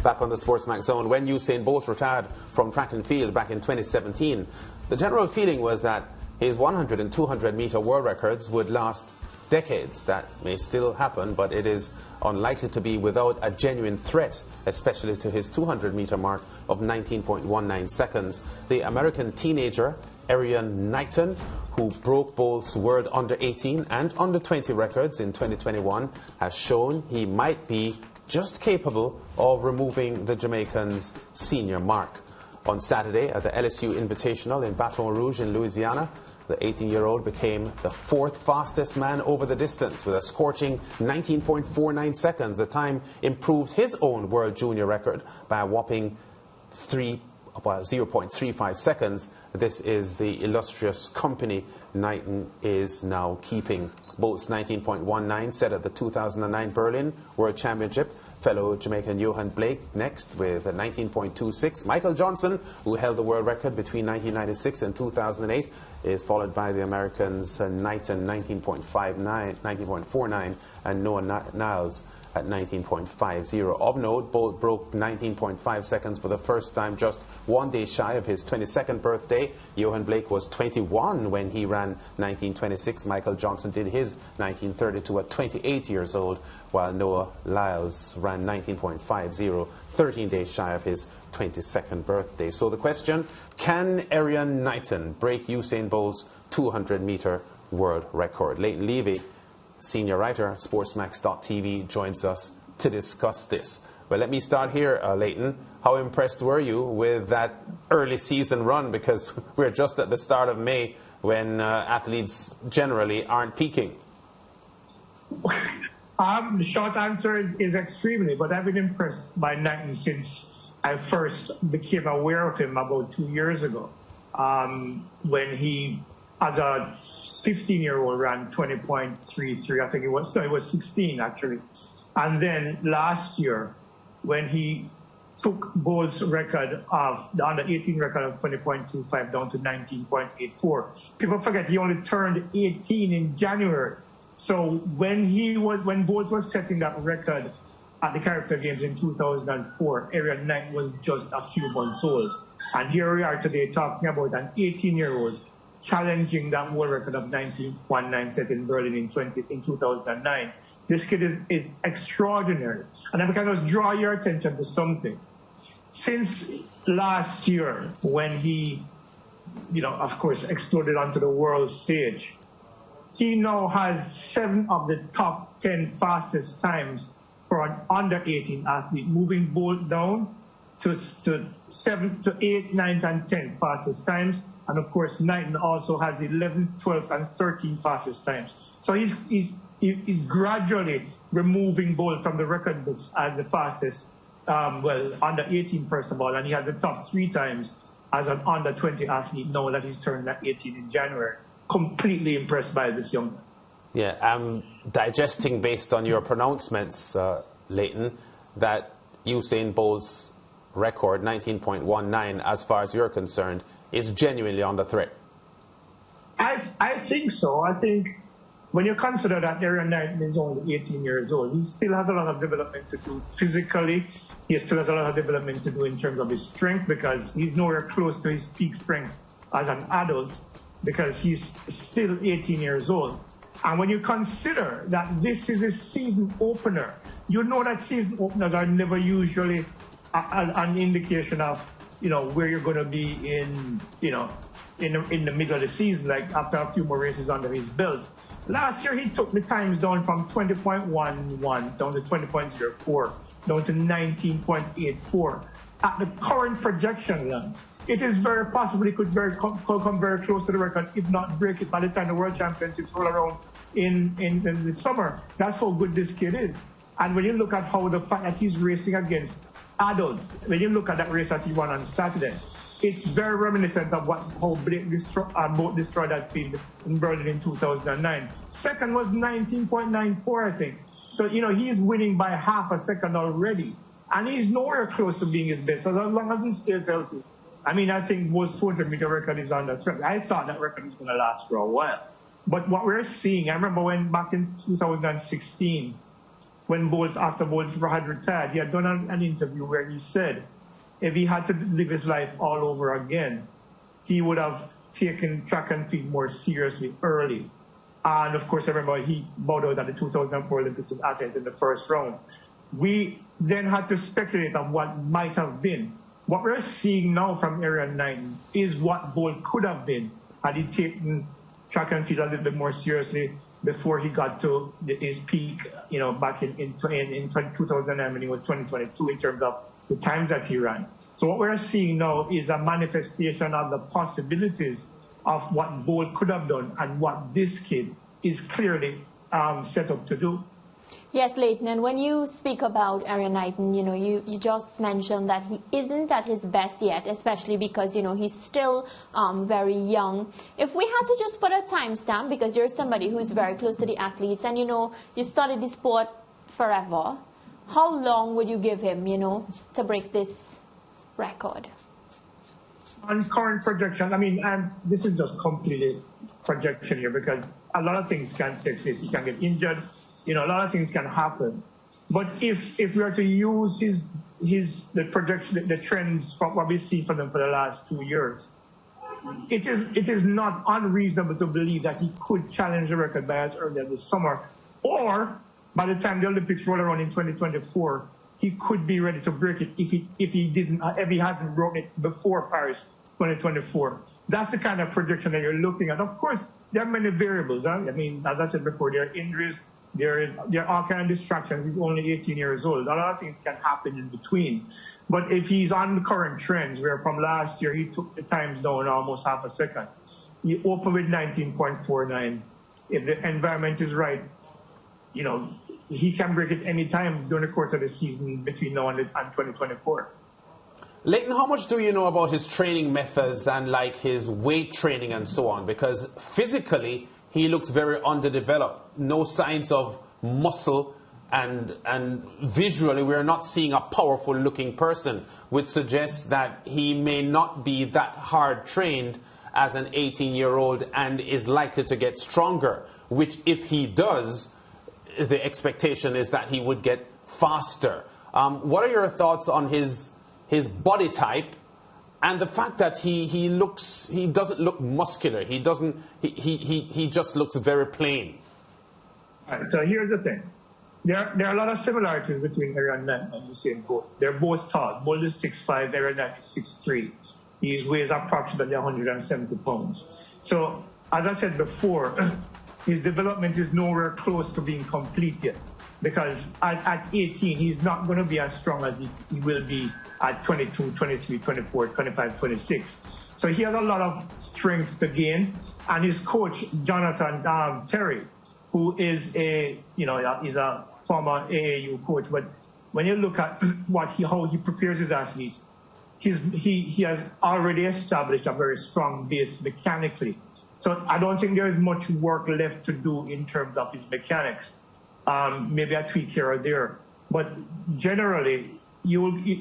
back on the SportsMax zone. When Usain Bolt retired from track and field back in 2017, the general feeling was that his 100 and 200 meter world records would last decades. That may still happen, but it is unlikely to be without a genuine threat, especially to his 200 meter mark of 19.19 seconds. The American teenager Erriyon Knighton, who broke Bolt's world under 18 and under 20 records in 2021, has shown he might be just capable of removing the Jamaican's senior mark. On Saturday at the LSU Invitational in Baton Rouge in Louisiana, the 18-year-old became the fourth fastest man over the distance with a scorching 19.49 seconds. The time improved his own world junior record by a whopping 0.35 seconds. This is the illustrious company Knighton is now keeping. Bolt's 19.19 set at the 2009 Berlin World Championship. Fellow Jamaican Johan Blake next with a 19.26. Michael Johnson, who held the world record between 1996 and 2008, is followed by the Americans Knighton 19.49, and Noah Niles at 19.50. Of note, Bolt broke 19.5 seconds for the first time just 1 day shy of his 22nd birthday. Johan Blake was 21 when he ran 1926. Michael Johnson did his 1932 at 28 years old, while Noah Lyles ran 19.50, 13 days shy of his 22nd birthday. So the question, can Erriyon Knighton break Usain Bolt's 200-meter world record? Leighton Levy, senior writer at SportsMax.tv, joins us to discuss this. Well, let me start here, Leighton. How impressed were you with that early season run? Because we're just at the start of May when athletes generally aren't peaking. The short answer is extremely, but I've been impressed by Knighton since I first became aware of him about 2 years ago, when he, as a 15-year-old, ran 20.33. I think it was 16 actually. And then last year, when he took Bolt's record of the under 18 record of 20.25 down to 19.84. People forget he only turned 18 in January. So when Bolt was setting that record at the Character Games in 2004, Erriyon Knighton was just a few months old. And here we are today talking about an 18-year-old challenging that world record of 19.19 set in Berlin in 2009. This kid is extraordinary. And I can just draw your attention to something. Since last year, when he, of course, exploded onto the world stage, he now has 7 of the top 10 fastest times for an under 18 athlete, moving Bolt down to 7 to 8, 9, and 10 fastest times. And of course, Knighton also has 11, 12, and 13 fastest times. So he's gradually removing Bolt from the record books as the fastest, under 18 first of all, and he has the top 3 times as an under 20 athlete now that he's turned 18 in January. Completely impressed by this young man. Yeah, I'm digesting based on your pronouncements, Leighton, that Usain Bolt's record, 19.19, as far as you're concerned, is genuinely under threat. I think so. I think when you consider that Erriyon Knighton is only 18 years old, he still has a lot of development to do physically. He still has a lot of development to do in terms of his strength, because he's nowhere close to his peak strength as an adult, because he's still 18 years old. And when you consider that this is a season opener, you know that season openers are never usually an indication of, where you're going to be in the middle of the season, like after a few more races under his belt. Last year, he took the times down from 20.11 down to 20.04, down to 19.84. At the current projection line, it is very possible he could come very close to the record, if not break it, by the time the World Championships roll around in the summer. That's how good this kid is. And when you look at how the fact that he's racing against adults, when you look at that race that he won on Saturday, it's very reminiscent of how Blake destroyed that field in Berlin in 2009. Second was 19.94, I think. So, he's winning by half a second already. And he's nowhere close to being his best. So as long as he stays healthy, I think Bolt's 200-meter record is under threat. I thought that record was going to last for a while. But what we're seeing, I remember when back in 2016, when after Bolt had retired, he had done an interview where he said if he had to live his life all over again, he would have taken track and field more seriously early. And of course, I remember he bowed out at the 2004 Olympics in Athens in the first round. We then had to speculate on what might have been. What we're seeing now from Erriyon Knighton is what Bolt could have been had he taken track and field a little bit more seriously before he got to his peak, back in 2009 when he was 2022 in terms of the times that he ran. So what we're seeing now is a manifestation of the possibilities of what Bolt could have done and what this kid is clearly set up to do. Yes, Leighton, and when you speak about Erriyon Knighton, you just mentioned that he isn't at his best yet, especially because, he's still very young. If we had to just put a timestamp, because you're somebody who's very close to the athletes and, you studied the sport forever, how long would you give him, to break this record? On current projection, this is just completely projection here because a lot of things can take place. He can get injured. A lot of things can happen. But if we are to use the projection, the trends from what we've seen from them for the last 2 years, it is not unreasonable to believe that he could challenge the record by as early as this summer, or by the time the Olympics roll around in 2024, he could be ready to break it if he hasn't broken it before Paris 2024. That's the kind of projection that you're looking at. Of course, there are many variables. As I said before, there are injuries. There are all kinds of distractions. He's only 18 years old. A lot of things can happen in between. But if he's on the current trends, where from last year he took the times down almost half a second, he opened with 19.49. If the environment is right, he can break it any time during the course of the season between now and 2024. Leighton, how much do you know about his training methods and his weight training and so on? Because physically, he looks very underdeveloped. No signs of muscle, and visually we're not seeing a powerful looking person, which suggests that he may not be that hard trained as an 18-year-old and is likely to get stronger, which if he does, the expectation is that he would get faster. What are your thoughts on his body type and the fact that he doesn't look muscular? He just looks very plain. All right, so here's the thing. There are a lot of similarities between Erriyon Knighton and Usain Bolt. They're both tall. Bolt is 6'5", Erriyon Knighton is 6'3". He weighs approximately 170 pounds. So, as I said before, his development is nowhere close to being complete yet. Because at 18, he's not going to be as strong as he will be at 22, 23, 24, 25, 26. So he has a lot of strength to gain. And his coach, Jonathan Terry, who is is a former AAU coach, but when you look at how he prepares his athletes, he has already established a very strong base mechanically. So I don't think there is much work left to do in terms of his mechanics. Maybe a tweak here or there. But generally,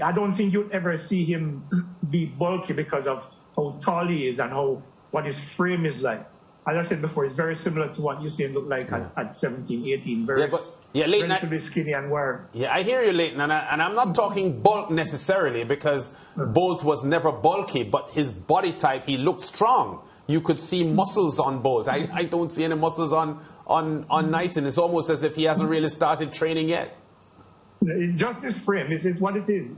I don't think you'll ever see him be bulky because of how tall he is and what his frame is like. As I said before, it's very similar to what Usain looked like at 17, 18. Leighton, relatively skinny and wiry. Yeah, I hear you, Leighton, and I'm not talking bulk necessarily because Bolt was never bulky, but his body type, he looked strong. You could see muscles on Bolt. I don't see any muscles on Knighton. It's almost as if he hasn't really started training yet. Just his frame is what it is.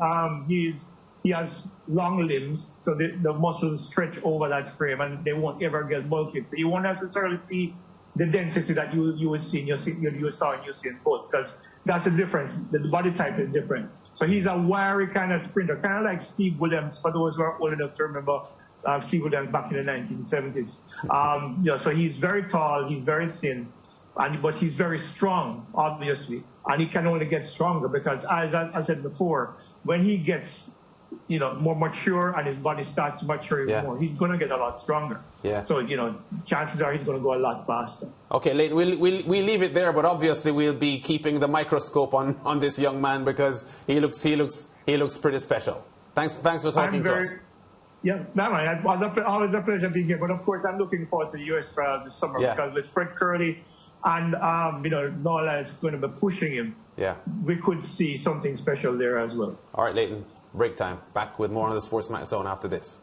He has long limbs, so the muscles stretch over that frame, and they won't ever get bulky. So you won't necessarily see the density that you would see you saw in Usain Bolt, because that's the difference. The body type is different. So he's a wiry kind of sprinter, kind of like Steve Williams, for those who are old enough to remember Steve Williams back in the 1970s. So he's very tall, he's very thin, but he's very strong, obviously. And he can only get stronger because, as I said before, when he gets more mature and his body starts to mature even more, he's going to get a lot stronger. Yeah. So, chances are he's going to go a lot faster. Okay, Leighton, we'll leave it there, but obviously we'll be keeping the microscope on this young man because he looks pretty special. Thanks for talking to us. Yeah, always a pleasure being here. But of course, I'm looking forward to the U.S. trials this summer because with Fred Curley and Nola is going to be pushing him. Yeah. We could see something special there as well. All right, Leighton, break time. Back with more on the SportsMax Zone after this.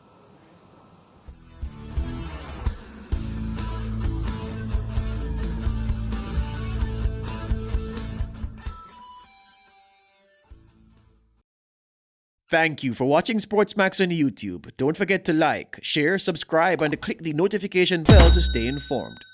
Thank you for watching SportsMax on YouTube. Don't forget to like, share, subscribe, and to click the notification bell to stay informed.